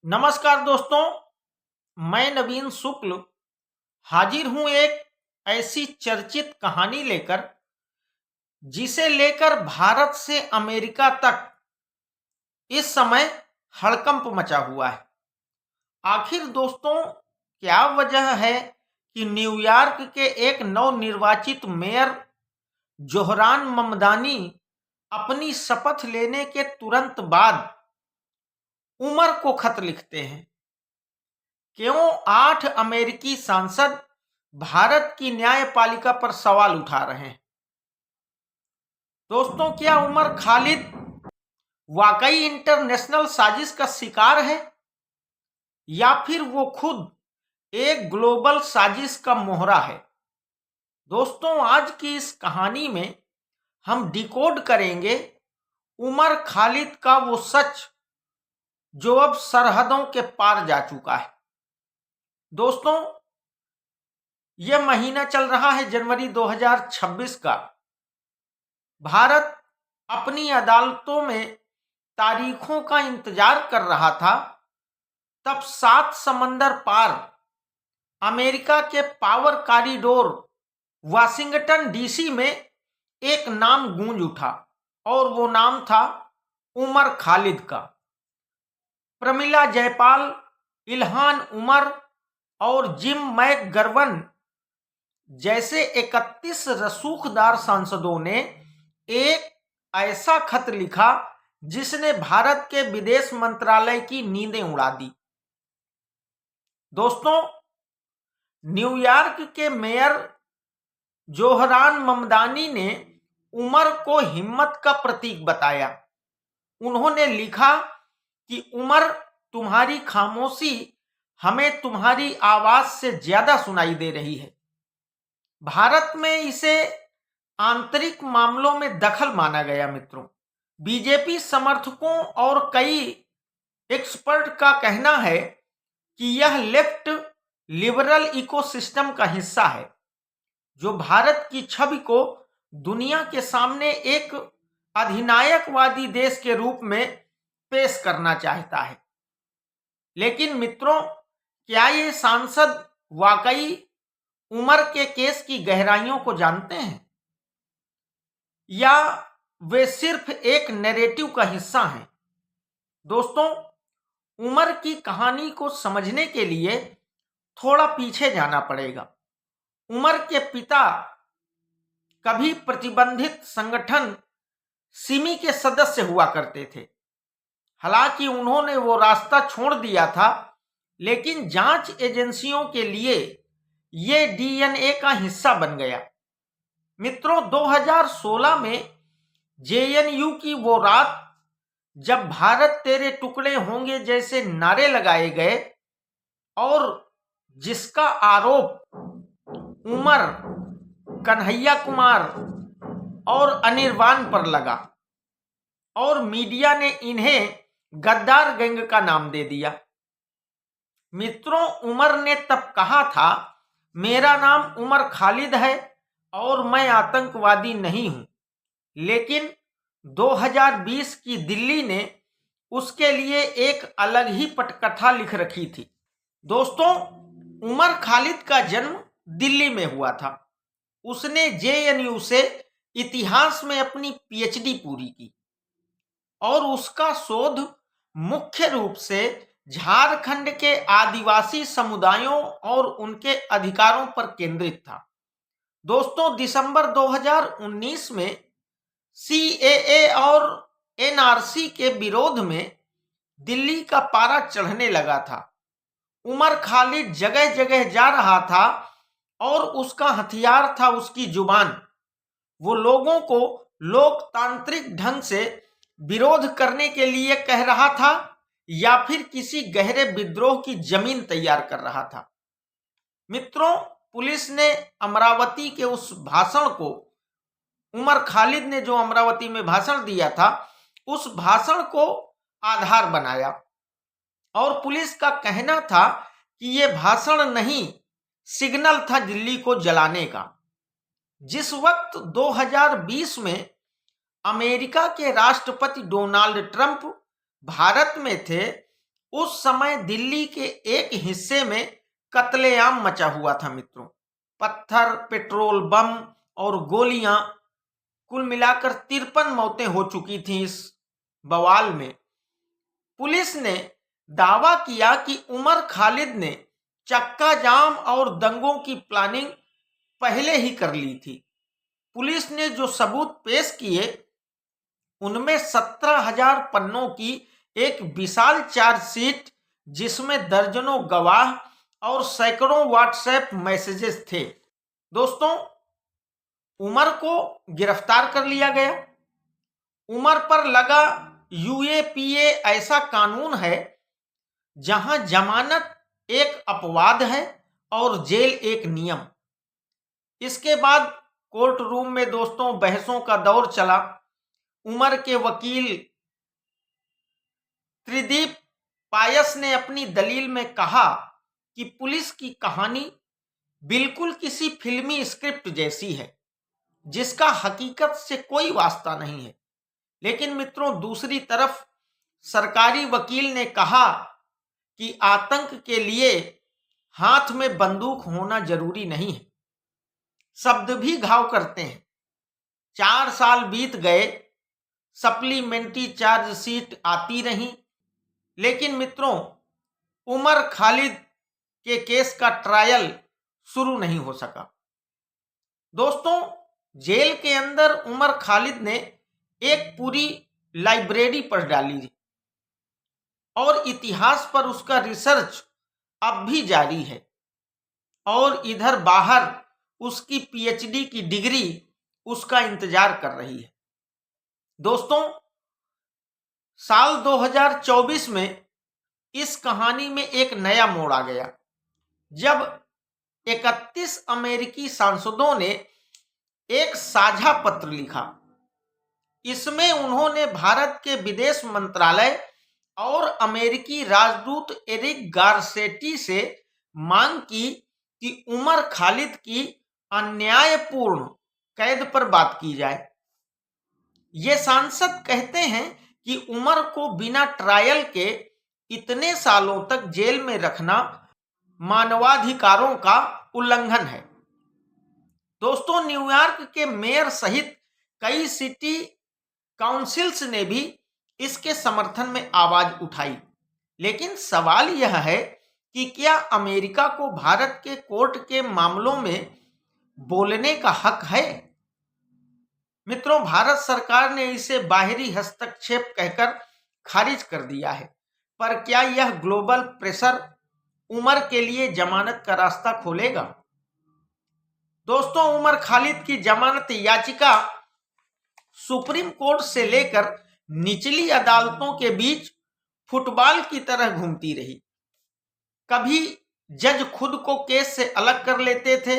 नमस्कार दोस्तों, मैं नवीन शुक्ल हाजिर हूं एक ऐसी चर्चित कहानी लेकर जिसे लेकर भारत से अमेरिका तक इस समय हड़कंप मचा हुआ है। आखिर दोस्तों, क्या वजह है कि न्यूयॉर्क के एक नवनिर्वाचित मेयर जोहरान ममदानी अपनी शपथ लेने के तुरंत बाद उमर को खत लिखते हैं? क्यों 8 अमेरिकी सांसद भारत की न्यायपालिका पर सवाल उठा रहे हैं? दोस्तों, क्या उमर खालिद वाकई इंटरनेशनल साजिश का शिकार है या फिर वो खुद एक ग्लोबल साजिश का मोहरा है? दोस्तों, आज की इस कहानी में हम डिकोड करेंगे उमर खालिद का वो सच जो अब सरहदों के पार जा चुका है। दोस्तों, यह महीना चल रहा है जनवरी 2026 का। भारत अपनी अदालतों में तारीखों का इंतजार कर रहा था, तब 7 समंदर पार अमेरिका के पावर कॉरिडोर वाशिंगटन डीसी में एक नाम गूंज उठा और वो नाम था उमर खालिद का। प्रमिला जयपाल, इल्हान उमर और जिम मैकगर्वन जैसे 31 रसूखदार सांसदों ने एक ऐसा खत लिखा जिसने भारत के विदेश मंत्रालय की नींदें उड़ा दी। दोस्तों, न्यूयॉर्क के मेयर जोहरान ममदानी ने उमर को हिम्मत का प्रतीक बताया। उन्होंने लिखा कि उमर, तुम्हारी खामोशी हमें तुम्हारी आवाज से ज्यादा सुनाई दे रही है। भारत में इसे आंतरिक मामलों में दखल माना गया। मित्रों, बीजेपी समर्थकों और कई एक्सपर्ट का कहना है कि यह लेफ्ट लिबरल इकोसिस्टम का हिस्सा है जो भारत की छवि को दुनिया के सामने एक अधिनायकवादी देश के रूप में पेश करना चाहता है। लेकिन मित्रों, क्या ये सांसद वाकई उमर के केस की गहराइयों को जानते हैं या वे सिर्फ एक नैरेटिव का हिस्सा हैं? दोस्तों, उमर की कहानी को समझने के लिए थोड़ा पीछे जाना पड़ेगा। उमर के पिता कभी प्रतिबंधित संगठन सिमी के सदस्य हुआ करते थे। हालांकि उन्होंने वो रास्ता छोड़ दिया था, लेकिन जांच एजेंसियों के लिए ये डीएनए का हिस्सा बन गया। मित्रों, 2016 में जेएनयू की वो रात जब भारत तेरे टुकड़े होंगे जैसे नारे लगाए गए और जिसका आरोप उमर, कन्हैया कुमार और अनिर्बान पर लगा और मीडिया ने इन्हें गद्दार गैंग का नाम दे दिया। मित्रों, उमर ने तब कहा था, मेरा नाम उमर खालिद है और मैं आतंकवादी नहीं हूं। लेकिन 2020 की दिल्ली ने उसके लिए एक अलग ही पटकथा लिख रखी थी। दोस्तों, उमर खालिद का जन्म दिल्ली में हुआ था। उसने जेएनयू से इतिहास में अपनी पीएचडी पूरी की और उसका शोध मुख्य रूप से झारखंड के आदिवासी समुदायों और उनके अधिकारों पर केंद्रित था। दोस्तों, दिसंबर 2019 में सीएए और एनआरसी के विरोध में दिल्ली का पारा चढ़ने लगा था। उमर खालिद जगह जगह जा रहा था और उसका हथियार था उसकी जुबान। वो लोगों को लोकतांत्रिक ढंग से विरोध करने के लिए कह रहा था या फिर किसी गहरे विद्रोह की जमीन तैयार कर रहा था। मित्रों, पुलिस ने अमरावती के उस भाषण को, उमर खालिद ने जो अमरावती में भाषण दिया था, उस भाषण को आधार बनाया और पुलिस का कहना था कि यह भाषण नहीं, सिग्नल था दिल्ली को जलाने का। जिस वक्त 2020 में अमेरिका के राष्ट्रपति डोनाल्ड ट्रंप भारत में थे, उस समय दिल्ली के एक हिस्से में कत्लेआम मचा हुआ था मित्रों। पत्थर, पेट्रोल बम और गोलियां, कुल मिलाकर 53 मौतें हो चुकी थीं इस बवाल में। पुलिस ने दावा किया कि उमर खालिद ने चक्का जाम और दंगों की प्लानिंग पहले ही कर ली थी। पुलिस ने जो सबूत पेश किए उनमें 17,000 पन्नों की एक विशाल चार्जशीट, जिसमें दर्जनों गवाह और सैकड़ों व्हाट्सएप मैसेजेस थे। दोस्तों, उमर को गिरफ्तार कर लिया गया। उमर पर लगा यूएपीए ऐसा कानून है जहां जमानत एक अपवाद है और जेल एक नियम। इसके बाद कोर्ट रूम में दोस्तों बहसों का दौर चला। उमर के वकील त्रिदीप पायस ने अपनी दलील में कहा कि पुलिस की कहानी बिल्कुल किसी फिल्मी स्क्रिप्ट जैसी है जिसका हकीकत से कोई वास्ता नहीं है। लेकिन मित्रों, दूसरी तरफ सरकारी वकील ने कहा कि आतंक के लिए हाथ में बंदूक होना जरूरी नहीं है। शब्द भी घाव करते हैं। 4 साल बीत गए, सप्लीमेंट्री चार्जशीट आती रही, लेकिन मित्रों उमर खालिद के केस का ट्रायल शुरू नहीं हो सका। दोस्तों, जेल के अंदर उमर खालिद ने एक पूरी लाइब्रेरी पढ़ डाली और इतिहास पर उसका रिसर्च अब भी जारी है। और इधर बाहर उसकी पीएचडी की डिग्री उसका इंतजार कर रही है। दोस्तों, साल 2024 में इस कहानी में एक नया मोड़ आ गया जब 31 अमेरिकी सांसदों ने एक साझा पत्र लिखा। इसमें उन्होंने भारत के विदेश मंत्रालय और अमेरिकी राजदूत एरिक गारसेटी से मांग की कि उमर खालिद की अन्यायपूर्ण कैद पर बात की जाए। ये सांसद कहते हैं कि उमर को बिना ट्रायल के इतने सालों तक जेल में रखना मानवाधिकारों का उल्लंघन है। दोस्तों, न्यूयॉर्क के मेयर सहित कई सिटी काउंसिल्स ने भी इसके समर्थन में आवाज उठाई। लेकिन सवाल यह है कि क्या अमेरिका को भारत के कोर्ट के मामलों में बोलने का हक है? मित्रों, भारत सरकार ने इसे बाहरी हस्तक्षेप कहकर खारिज कर दिया है। पर क्या यह ग्लोबल प्रेशर उमर के लिए जमानत का रास्ता खोलेगा? दोस्तों, उमर खालिद की जमानत याचिका सुप्रीम कोर्ट से लेकर निचली अदालतों के बीच फुटबॉल की तरह घूमती रही। कभी जज खुद को केस से अलग कर लेते थे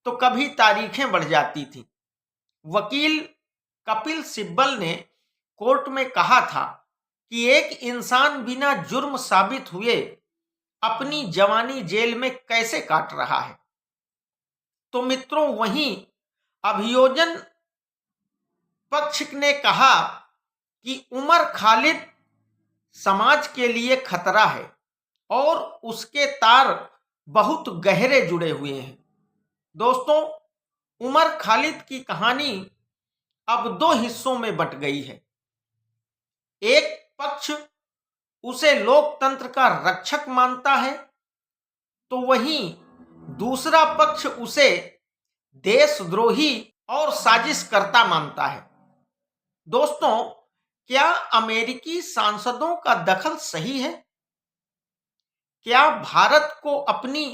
तो कभी तारीखें बढ़ जाती थी। वकील कपिल सिब्बल ने कोर्ट में कहा था कि एक इंसान बिना जुर्म साबित हुए अपनी जवानी जेल में कैसे काट रहा है। तो मित्रों, वहीं अभियोजन पक्ष ने कहा कि उमर खालिद समाज के लिए खतरा है और उसके तार बहुत गहरे जुड़े हुए हैं। दोस्तों, उमर खालिद की कहानी अब 2 हिस्सों में बंट गई है। एक पक्ष उसे लोकतंत्र का रक्षक मानता है तो वहीं दूसरा पक्ष उसे देशद्रोही और साजिशकर्ता मानता है। दोस्तों, क्या अमेरिकी सांसदों का दखल सही है? क्या भारत को अपनी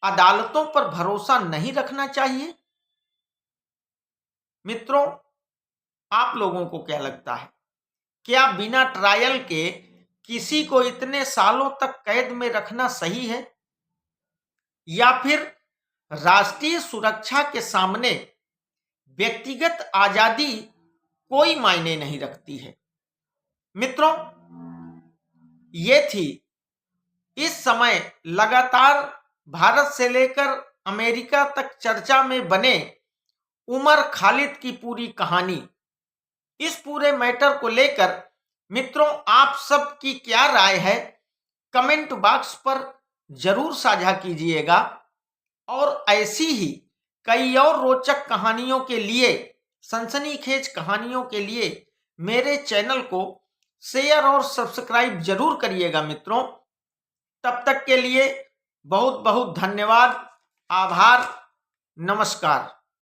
अदालतों पर भरोसा नहीं रखना चाहिए? मित्रों, आप लोगों को क्या लगता है? क्या बिना ट्रायल के किसी को इतने सालों तक कैद में रखना सही है, या फिर राष्ट्रीय सुरक्षा के सामने व्यक्तिगत आजादी कोई मायने नहीं रखती है? मित्रों, ये थी इस समय लगातार भारत से लेकर अमेरिका तक चर्चा में बने उमर खालिद की पूरी कहानी। इस पूरे मैटर को लेकर मित्रों आप सब की क्या राय है कमेंट बॉक्स पर जरूर साझा कीजिएगा और ऐसी ही कई और रोचक कहानियों के लिए, सनसनीखेज कहानियों के लिए मेरे चैनल को शेयर और सब्सक्राइब जरूर करिएगा मित्रों। तब तक के लिए बहुत बहुत धन्यवाद, आभार, नमस्कार।